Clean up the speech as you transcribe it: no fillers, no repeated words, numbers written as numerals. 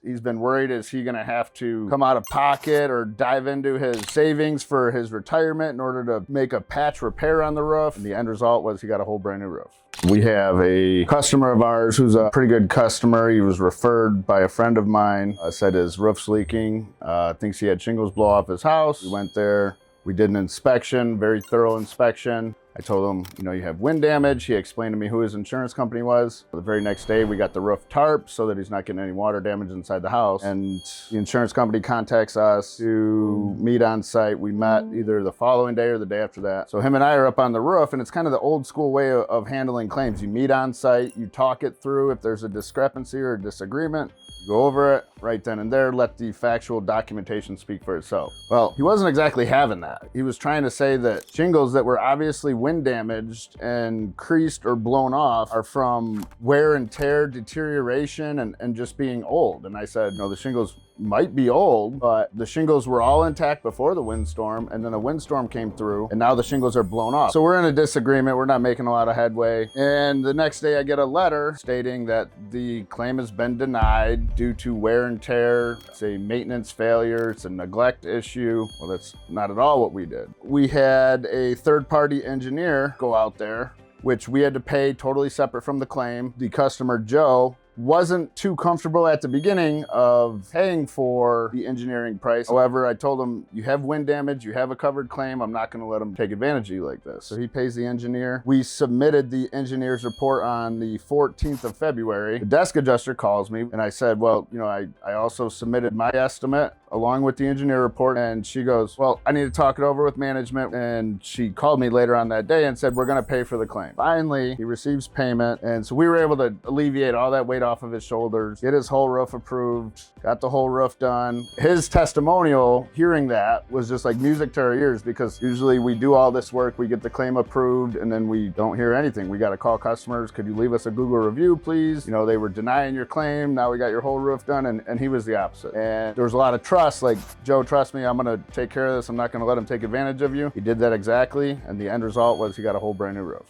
he's been worried, is he gonna have to come out of pocket or dive into his savings for his retirement in order to make a patch repair on the roof? And the end result was he got a whole brand new roof. We have a customer of ours who's a pretty good customer. He was referred by a friend of mine, said his roof's leaking, thinks he had shingles blow off his house. We went there, we did an inspection, very thorough inspection. I told him, you know, you have wind damage. He explained to me who his insurance company was. The very next day, we got the roof tarp so that he's not getting any water damage inside the house. And the insurance company contacts us to meet on site. We met either the following day or the day after that. So him and I are up on the roof, and it's kind of the old school way of handling claims. You meet on site, you talk it through. If there's a discrepancy or a disagreement, you go over it right then and there, let the factual documentation speak for itself. Well, he wasn't exactly having that. He was trying to say that shingles that were obviously wind damaged and creased or blown off are from wear and tear, deterioration, and just being old. And I said, no, the shingles might be old, but the shingles were all intact before the windstorm, and then a windstorm came through, and now the shingles are blown off. So we're in a disagreement. We're not making a lot of headway. And the next day I get a letter stating that the claim has been denied due to wear and tear. It's a maintenance failure. It's a neglect issue. Well, that's not at all what we did. We had a third-party engineer go out there, which we had to pay totally separate from the claim. The customer, Joe, wasn't too comfortable at the beginning of paying for the engineering price. However, I told him, you have wind damage, you have a covered claim, I'm not gonna let him take advantage of you like this. So he pays the engineer. We submitted the engineer's report on the 14th of February. The desk adjuster calls me and I said, well, you know, I also submitted my estimate along with the engineer report, and she goes, well, I need to talk it over with management. And she called me later on that day and said, we're gonna pay for the claim. Finally, he receives payment, and so we were able to alleviate all that weight off of his shoulders, get his whole roof approved, got the whole roof done. His testimonial, hearing that, was just like music to our ears, because usually we do all this work, we get the claim approved, and then we don't hear anything. We got to call customers, could you leave us a Google review, please? You know, they were denying your claim, now we got your whole roof done, and he was the opposite. And there was a lot of trust, like, Joe, trust me, I'm gonna take care of this, I'm not gonna let him take advantage of you. He did that exactly, and the end result was he got a whole brand new roof.